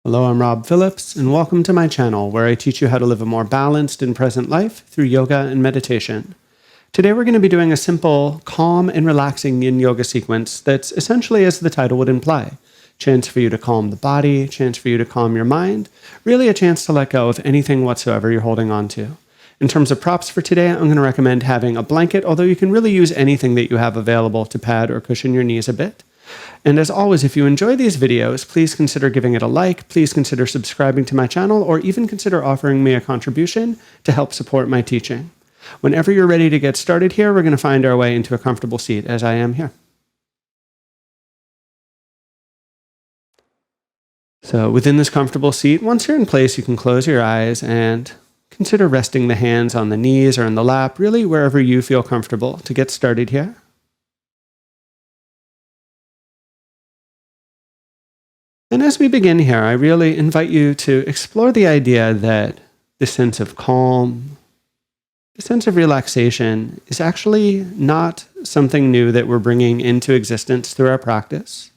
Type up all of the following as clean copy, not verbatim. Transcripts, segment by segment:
Hello, I'm Rob Phillips, and welcome to my channel where I teach you how to live a more balanced and present life through yoga and meditation. Today we're going to be doing a simple, calm, and relaxing yin yoga sequence that's essentially as the title would imply. Chance for you to calm the body, chance for you to calm your mind, really a chance to let go of anything whatsoever you're holding on to. In terms of props for today, I'm going to recommend having a blanket, although you can really use anything that you have available to pad or cushion your knees a bit. And as always, if you enjoy these videos, please consider giving it a like, please consider subscribing to my channel, or even consider offering me a contribution to help support my teaching. Whenever you're ready to get started here, we're going to find our way into a comfortable seat, as I am here. So within this comfortable seat, once you're in place, you can close your eyes and consider resting the hands on the knees or in the lap, really wherever you feel comfortable to get started here. And as we begin here, I really invite you to explore the idea that the sense of calm, the sense of relaxation is actually not something new that we're bringing into existence through our practice.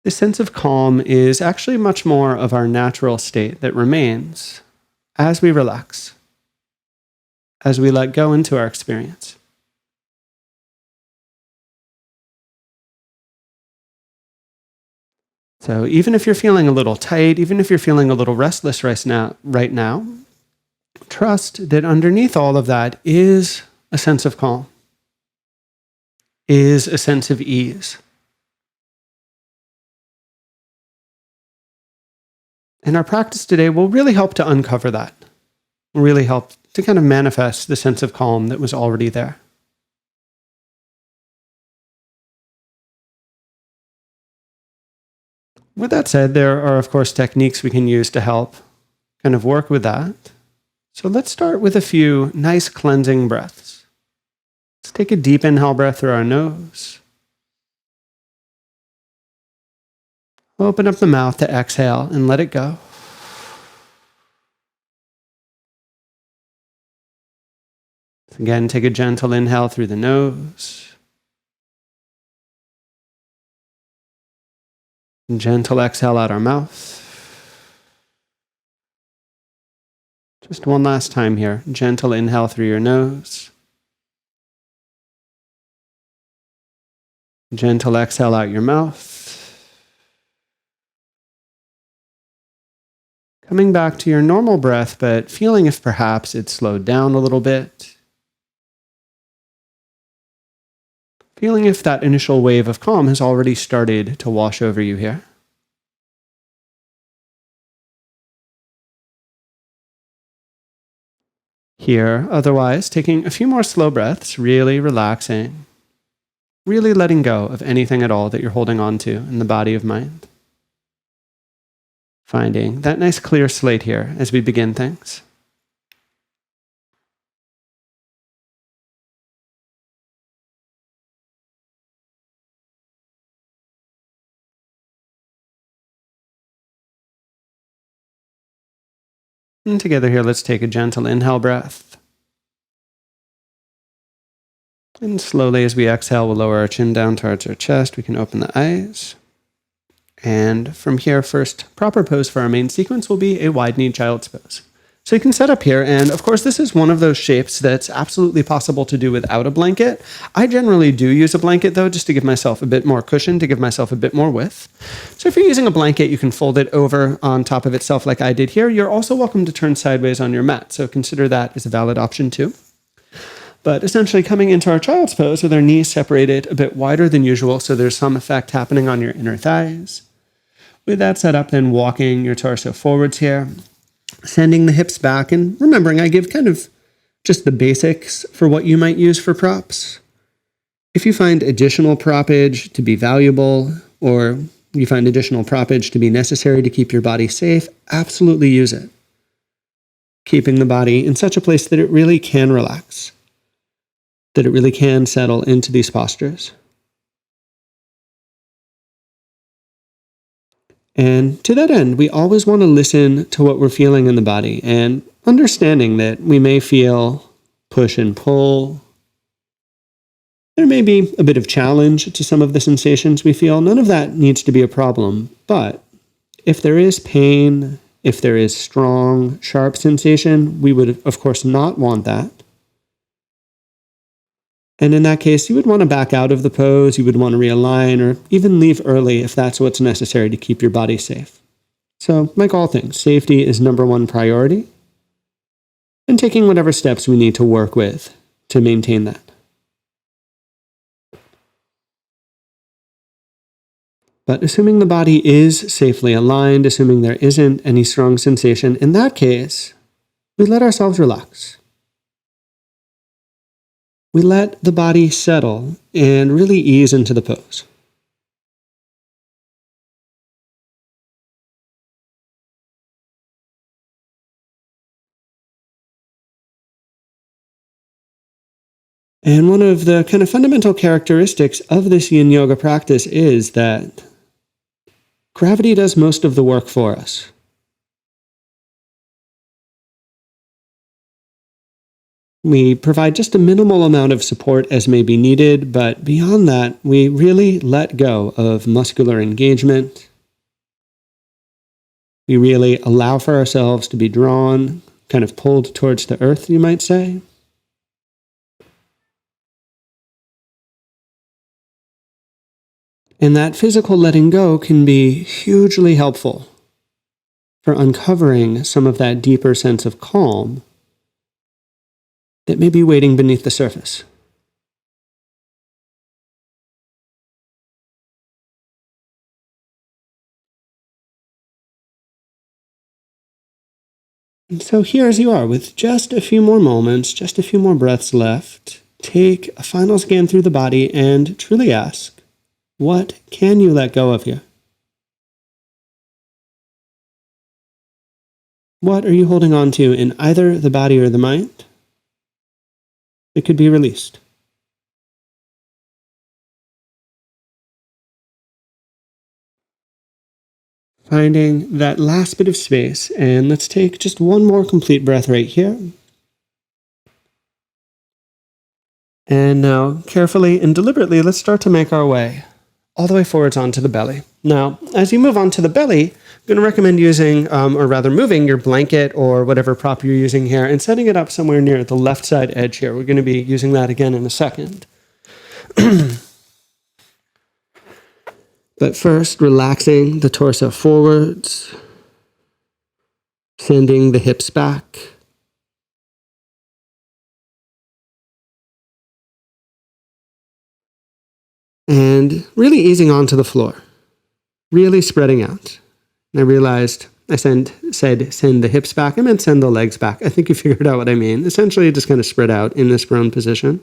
The sense of calm is actually much more of our natural state that remains as we relax, as we let go into our experience. So even if you're feeling a little tight, even if you're feeling a little restless right now, trust that underneath all of that is a sense of calm, is a sense of ease. And our practice today will really help to uncover that, will really help to kind of manifest the sense of calm that was already there. With that said, there are, of course, techniques we can use to help kind of work with that. So let's start with a few nice cleansing breaths. Let's take a deep inhale breath through our nose. Open up the mouth to exhale and let it go. Again, take a gentle inhale through the nose. Gentle exhale out our mouth. Just one last time here. Gentle inhale through your nose. Gentle exhale out your mouth. Coming back to your normal breath, but feeling if perhaps it slowed down a little bit. Feeling if that initial wave of calm has already started to wash over you here. Here, otherwise, taking a few more slow breaths, really relaxing, really letting go of anything at all that you're holding on to in the body of mind. Finding that nice clear slate here as we begin things. And together here, let's take a gentle inhale breath. And slowly as we exhale, we'll lower our chin down towards our chest. We can open the eyes. And from here, first proper pose for our main sequence will be a wide-kneed child's pose. So you can set up here, and of course this is one of those shapes that's absolutely possible to do without a blanket. I generally do use a blanket though, just to give myself a bit more cushion, to give myself a bit more width. So if you're using a blanket, you can fold it over on top of itself like I did here. You're also welcome to turn sideways on your mat, so consider that as a valid option too. But essentially coming into our child's pose with our knees separated a bit wider than usual, so there's some effect happening on your inner thighs. With that set up, then walking your torso forwards here. Sending the hips back, and remembering I give kind of just the basics for what you might use for props. If you find additional proppage to be valuable, or you find additional proppage to be necessary to keep your body safe, absolutely use it. Keeping the body in such a place that it really can relax, that it really can settle into these postures. And to that end, we always want to listen to what we're feeling in the body and understanding that we may feel push and pull, There may be a bit of challenge to some of the sensations we feel. None of that needs to be a problem, but if there is pain, if there is strong, sharp sensation, we would, of course, not want that. And in that case, you would want to back out of the pose, you would want to realign, or even leave early if that's what's necessary to keep your body safe. So, like all things, safety is number one priority, and taking whatever steps we need to work with to maintain that. But assuming the body is safely aligned, assuming there isn't any strong sensation, in that case, we let ourselves relax. We let the body settle and really ease into the pose. And one of the kind of fundamental characteristics of this yin yoga practice is that gravity does most of the work for us. We provide just a minimal amount of support as may be needed, but beyond that, we really let go of muscular engagement. We really allow for ourselves to be drawn, kind of pulled towards the earth, you might say. And that physical letting go can be hugely helpful for uncovering some of that deeper sense of calm that may be waiting beneath the surface. And so here as you are, with just a few more moments, just a few more breaths left, take a final scan through the body and truly ask, what can you let go of here? What are you holding on to in either the body or the mind? It could be released. Finding that last bit of space, and let's take just one more complete breath right here. And now, carefully and deliberately, let's start to make our way all the way forwards onto the belly. Now, as you move onto the belly, I'm going to recommend using, or rather moving your blanket or whatever prop you're using here and setting it up somewhere near the left side edge here. We're going to be using that again in a second. But first, relaxing the torso forwards, sending the hips back. And really easing onto the floor, really spreading out. And I realized I said send the hips back. I meant send the legs back. I think you figured out what I mean. Essentially, just kind of spread out in this prone position.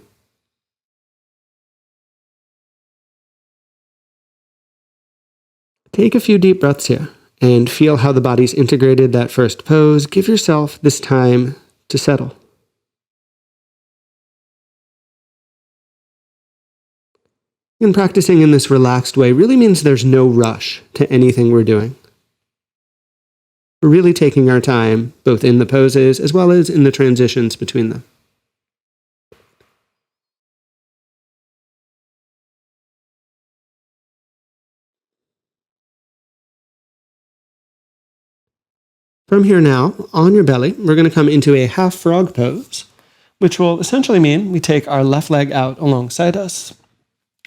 Take a few deep breaths here and feel how the body's integrated that first pose. Give yourself this time to settle. And practicing in this relaxed way really means there's no rush to anything we're doing. We're really taking our time, both in the poses as well as in the transitions between them. From here now, on your belly, we're going to come into a half frog pose, which will essentially mean we take our left leg out alongside us.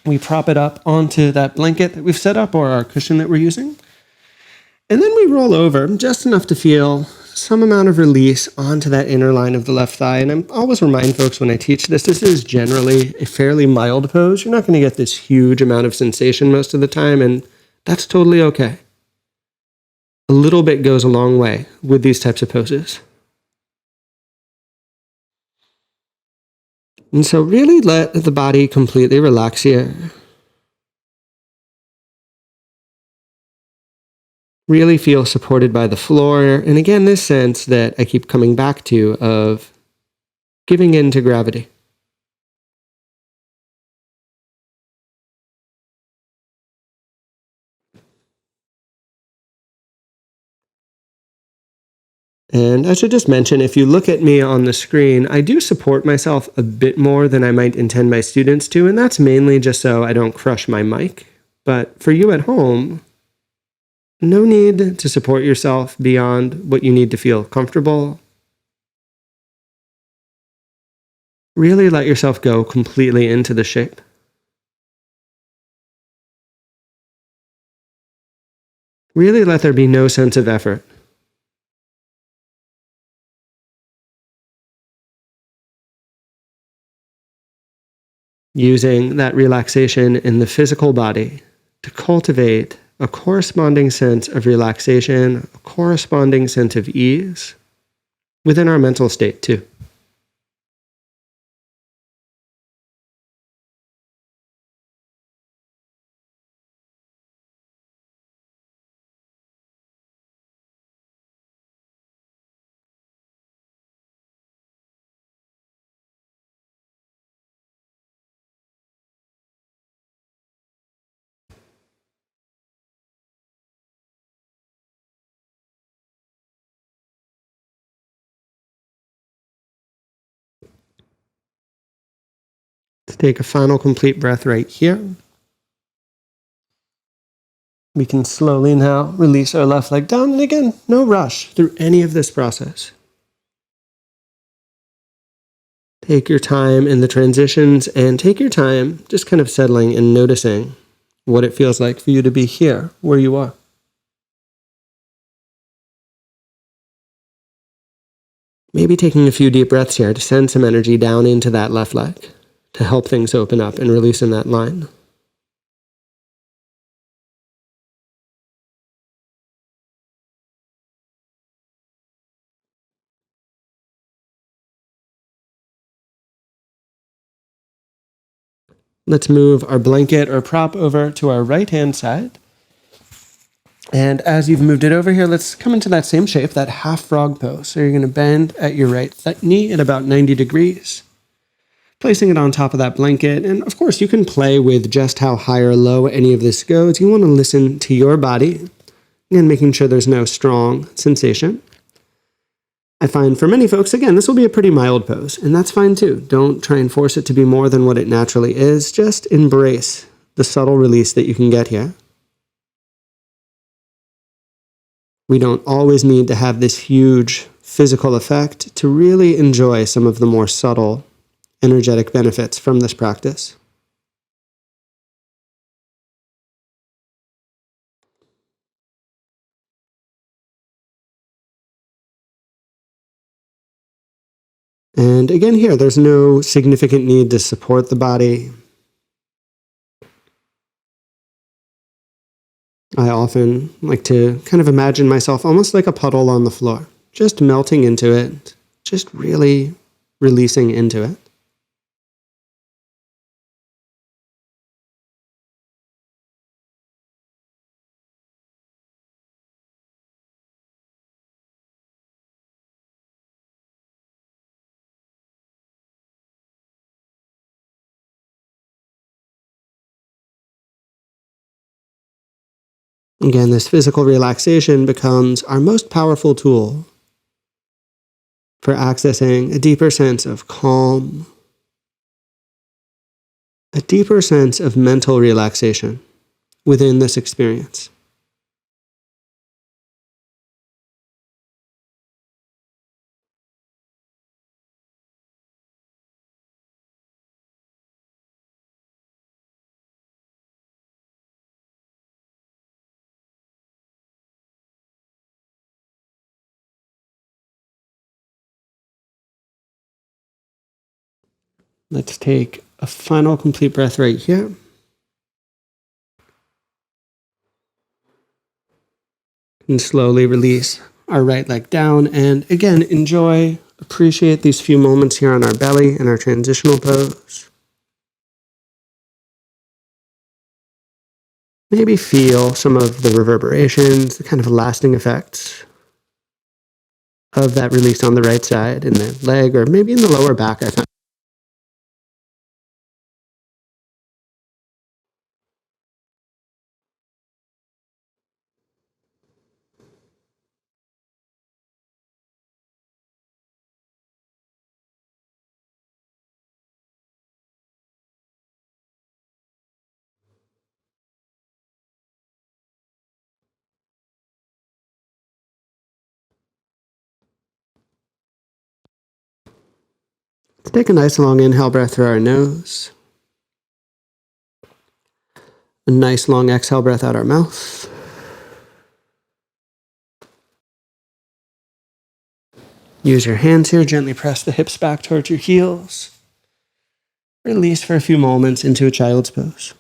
We prop it up onto that blanket that we've set up or our cushion that we're using. And then we roll over just enough to feel some amount of release onto that inner line of the left thigh. And I always remind folks when I teach this is generally a fairly mild pose. You're not going to get this huge amount of sensation most of the time, and that's totally okay. A little bit goes a long way with these types of poses. And so really let the body completely relax here. Really feel supported by the floor. And again, this sense that I keep coming back to of giving in to gravity. And I should just mention, if you look at me on the screen, I do support myself a bit more than I might intend my students to, and that's mainly just so I don't crush my mic. But for you at home, no need to support yourself beyond what you need to feel comfortable. Really let yourself go completely into the shape. Really let there be no sense of effort. Using that relaxation in the physical body to cultivate a corresponding sense of relaxation, a corresponding sense of ease within our mental state too. Let's take a final complete breath right here. We can slowly now release our left leg down, and again, no rush through any of this process. Take your time in the transitions and take your time just kind of settling and noticing what it feels like for you to be here where you are. Maybe taking a few deep breaths here to send some energy down into that left leg to help things open up and release in that line. Let's move our blanket or prop over to our right-hand side. And as you've moved it over here, let's come into that same shape, that half frog pose. So you're going to bend at your right knee at about 90 degrees, placing it on top of that blanket. And of course, you can play with just how high or low any of this goes. You want to listen to your body and making sure there's no strong sensation. I find for many folks, again, this will be a pretty mild pose, and that's fine too. Don't try and force it to be more than what it naturally is. Just embrace the subtle release that you can get here. We don't always need to have this huge physical effect to really enjoy some of the more subtle energetic benefits from this practice. And again here, there's no significant need to support the body. I often like to kind of imagine myself almost like a puddle on the floor, just melting into it, just really releasing into it. Again, this physical relaxation becomes our most powerful tool for accessing a deeper sense of calm, a deeper sense of mental relaxation within this experience. Let's take a final complete breath right here. And slowly release our right leg down. And again, enjoy, appreciate these few moments here on our belly in our transitional pose. Maybe feel some of the reverberations, the kind of lasting effects of that release on the right side in the leg or maybe in the lower back, I find. Take a nice long inhale breath through our nose. A nice long exhale breath out our mouth. Use your hands here, gently press the hips back towards your heels. Release for a few moments into a child's pose.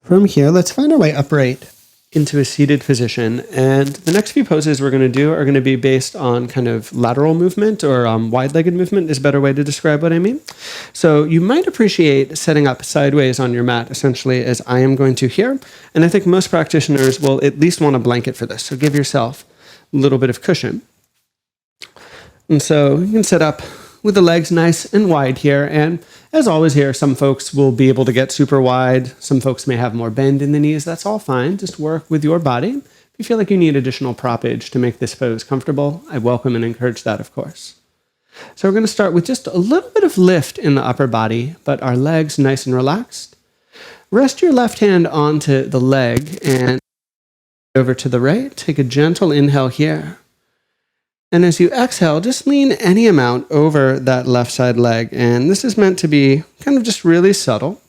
From here, let's find our way upright into a seated position. And the next few poses we're going to do are going to be based on kind of lateral movement, or wide-legged movement is a better way to describe what I mean. So you might appreciate setting up sideways on your mat, essentially, as I am going to here. And I think most practitioners will at least want a blanket for this. So give yourself a little bit of cushion. And so you can sit up with the legs nice and wide here. And as always here, some folks will be able to get super wide. Some folks may have more bend in the knees. That's all fine. Just work with your body. If you feel like you need additional proppage to make this pose comfortable, I welcome and encourage that, of course. So we're going to start with just a little bit of lift in the upper body, but our legs nice and relaxed. Rest your left hand onto the leg and over to the right. Take a gentle inhale here. And as you exhale, just lean any amount over that left side leg. And this is meant to be kind of just really subtle.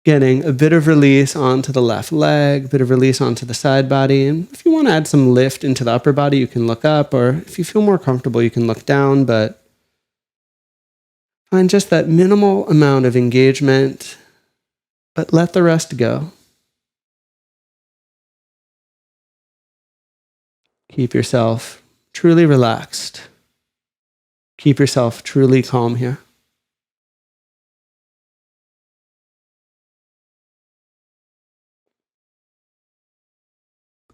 Getting a bit of release onto the left leg, a bit of release onto the side body. And if you want to add some lift into the upper body, you can look up. Or if you feel more comfortable, you can look down. But find just that minimal amount of engagement, but let the rest go. Keep yourself truly relaxed. Keep yourself truly calm here.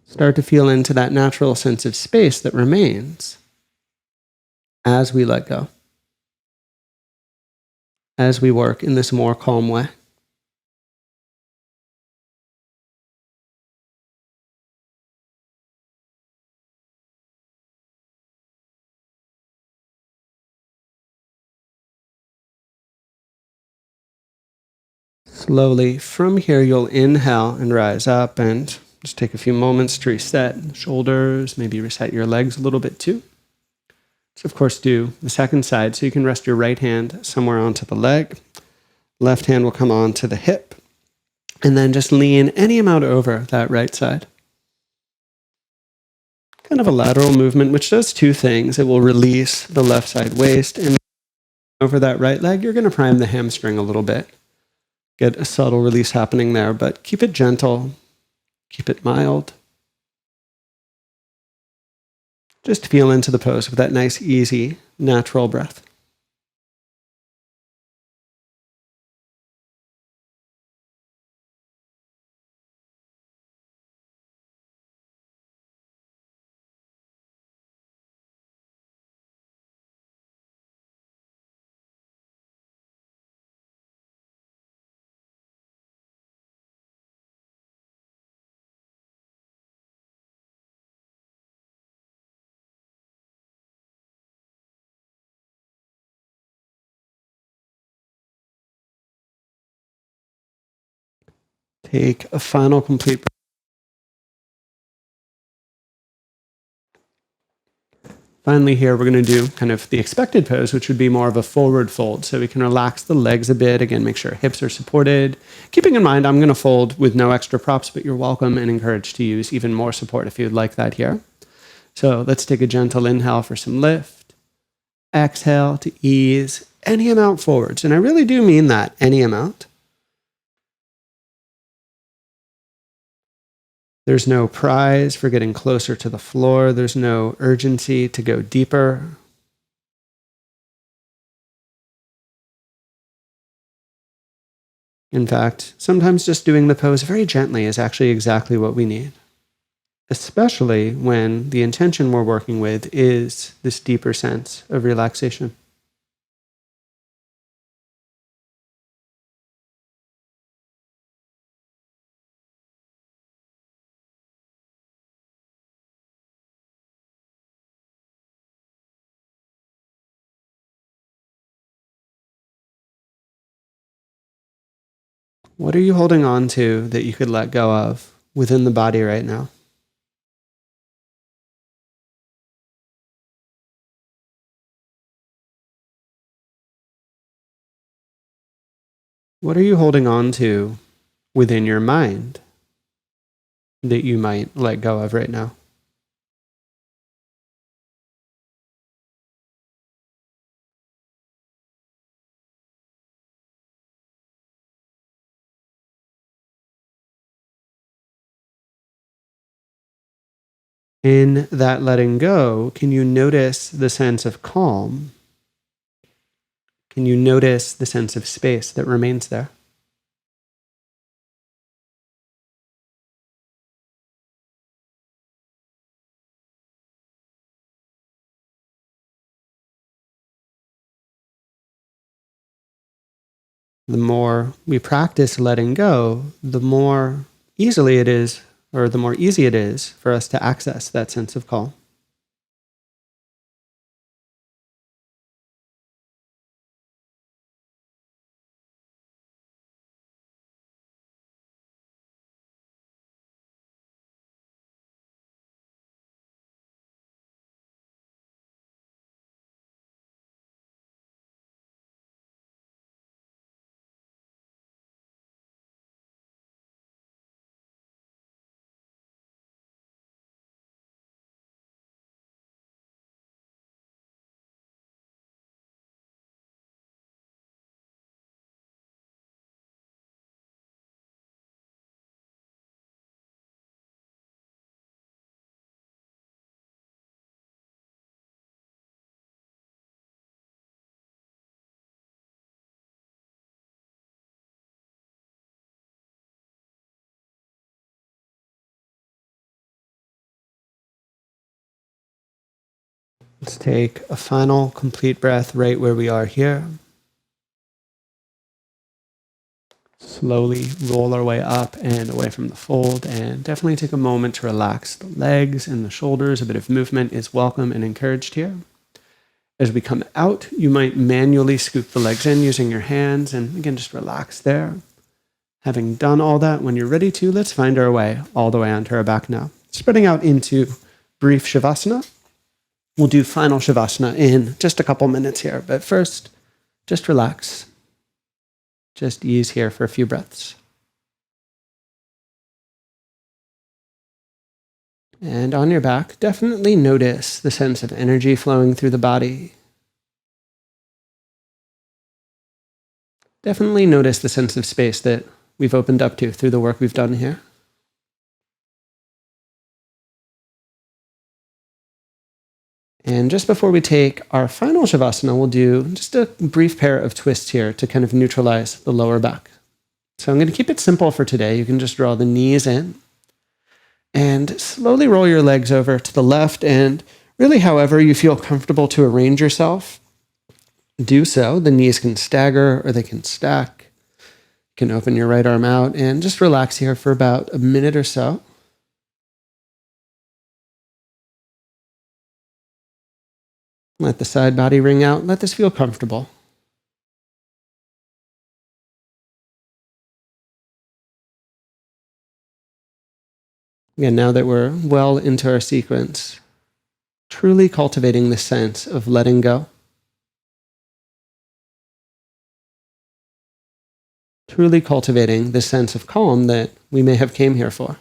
Start to feel into that natural sense of space that remains as we let go, as we work in this more calm way. Slowly, from here, you'll inhale and rise up and just take a few moments to reset the shoulders, maybe reset your legs a little bit too. So of course, do the second side. So you can rest your right hand somewhere onto the leg. Left hand will come onto the hip. And then just lean any amount over that right side. Kind of a lateral movement, which does two things. It will release the left side waist, and over that right leg, you're going to prime the hamstring a little bit. Get a subtle release happening there, but keep it gentle, keep it mild. Just feel into the pose with that nice, easy, natural breath. Take a final complete breath. Finally here, we're going to do kind of the expected pose, which would be more of a forward fold. So we can relax the legs a bit. Again, make sure hips are supported. Keeping in mind, I'm going to fold with no extra props, but you're welcome and encouraged to use even more support if you'd like that here. So let's take a gentle inhale for some lift. Exhale to ease any amount forwards. And I really do mean that, any amount. There's no prize for getting closer to the floor. There's no urgency to go deeper. In fact, sometimes just doing the pose very gently is actually exactly what we need, especially when the intention we're working with is this deeper sense of relaxation. What are you holding on to that you could let go of within the body right now? What are you holding on to within your mind that you might let go of right now? In that letting go, can you notice the sense of calm? Can you notice the sense of space that remains there? The more we practice letting go, the more easily it is, or the more easy it is for us to access that sense of calm. Let's take a final complete breath right where we are here. Slowly roll our way up and away from the fold, and definitely take a moment to relax the legs and the shoulders. A bit of movement is welcome and encouraged here. As we come out, you might manually scoop the legs in using your hands, and again, just relax there. Having done all that, when you're ready to, let's find our way all the way onto our back now. Spreading out into brief Shavasana. We'll do final Shavasana in just a couple minutes here, but first, just relax. Just ease here for a few breaths. And on your back, definitely notice the sense of energy flowing through the body. Definitely notice the sense of space that we've opened up to through the work we've done here. And just before we take our final Shavasana, we'll do just a brief pair of twists here to kind of neutralize the lower back. So I'm going to keep it simple for today. You can just draw the knees in and slowly roll your legs over to the left, and really however you feel comfortable to arrange yourself, do so. The knees can stagger or they can stack. You can open your right arm out and just relax here for about a minute or so. Let the side body ring out. Let this feel comfortable. Again, now that we're well into our sequence, truly cultivating the sense of letting go. Truly cultivating the sense of calm that we may have came here for.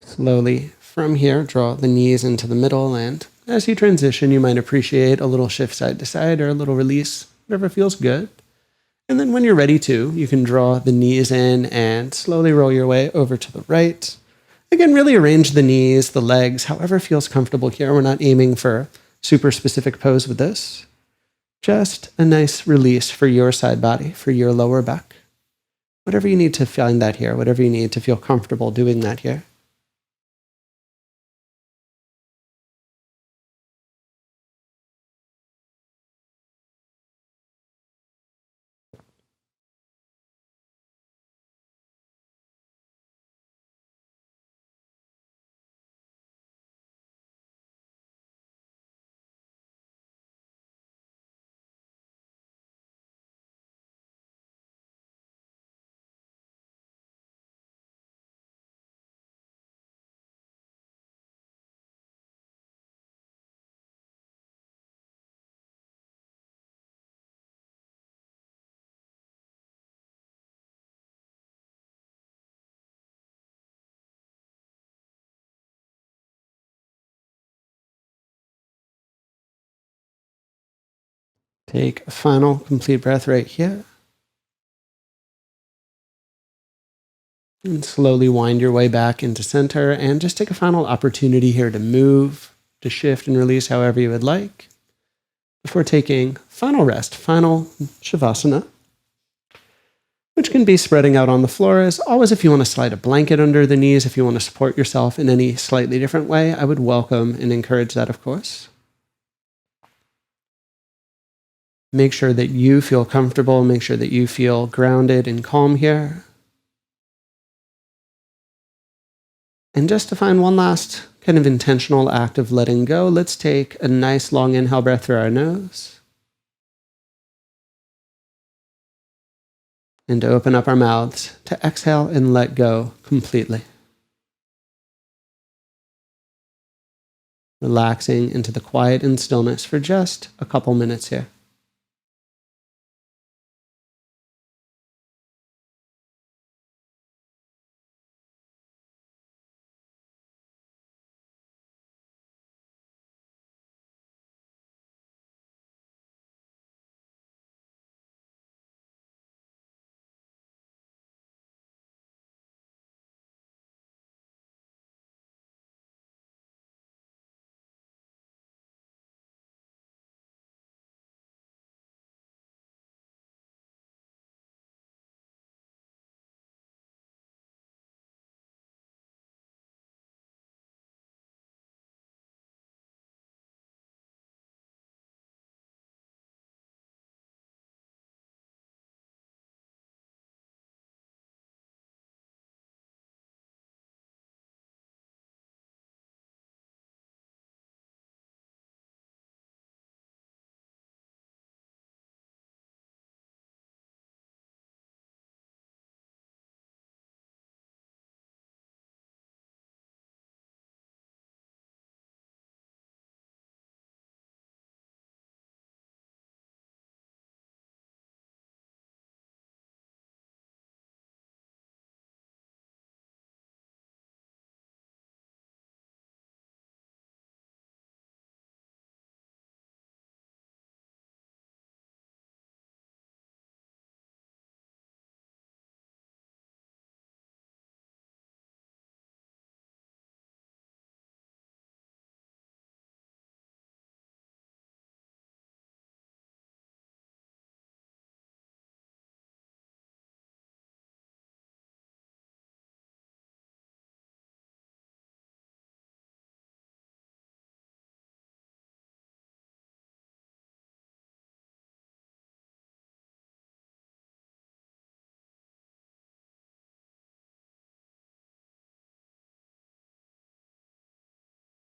Slowly, from here, draw the knees into the middle, and as you transition, you might appreciate a little shift side to side or a little release, whatever feels good. And then when you're ready to, you can draw the knees in and slowly roll your way over to the right. Again, really arrange the knees, the legs, however feels comfortable here. We're not aiming for super specific pose with this. Just a nice release for your side body, for your lower back. Whatever you need to find that here, whatever you need to feel comfortable doing that here. Take a final complete breath right here. And slowly wind your way back into center and just take a final opportunity here to move, to shift and release however you would like before taking final rest, final Shavasana, which can be spreading out on the floor. As always, if you want to slide a blanket under the knees, if you want to support yourself in any slightly different way, I would welcome and encourage that, of course. Make sure that you feel comfortable, make sure that you feel grounded and calm here. And just to find one last kind of intentional act of letting go, let's take a nice long inhale breath through our nose. And to open up our mouths to exhale and let go completely. Relaxing into the quiet and stillness for just a couple minutes here.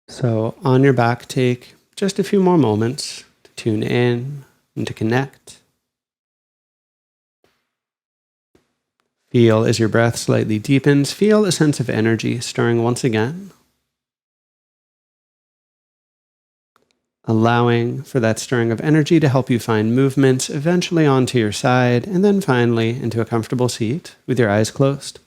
So on your back, take just a few more moments to tune in and to connect. Feel as your breath slightly deepens, feel a sense of energy stirring once again. Allowing for that stirring of energy to help you find movements eventually onto your side, and then finally into a comfortable seat with your eyes closed.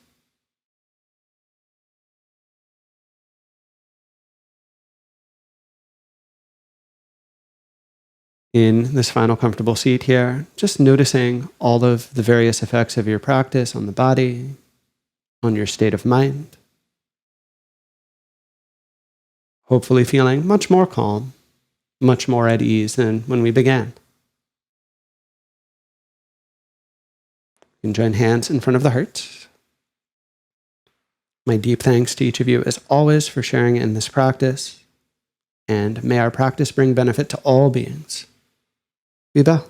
In this final comfortable seat here, just noticing all of the various effects of your practice on the body, on your state of mind. Hopefully feeling much more calm, much more at ease than when we began. You can join hands in front of the heart. My deep thanks to each of you as always for sharing in this practice, and may our practice bring benefit to all beings. Vi bow.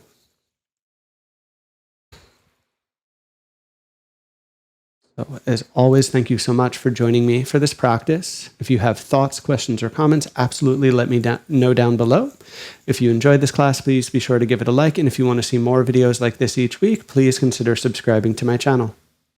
So, as always, thank you so much for joining me for this practice. If you have thoughts, questions, or comments, absolutely let me know down below. If you enjoyed this class, please be sure to give it a like. And if you want to see more videos like this each week, please consider subscribing to my channel.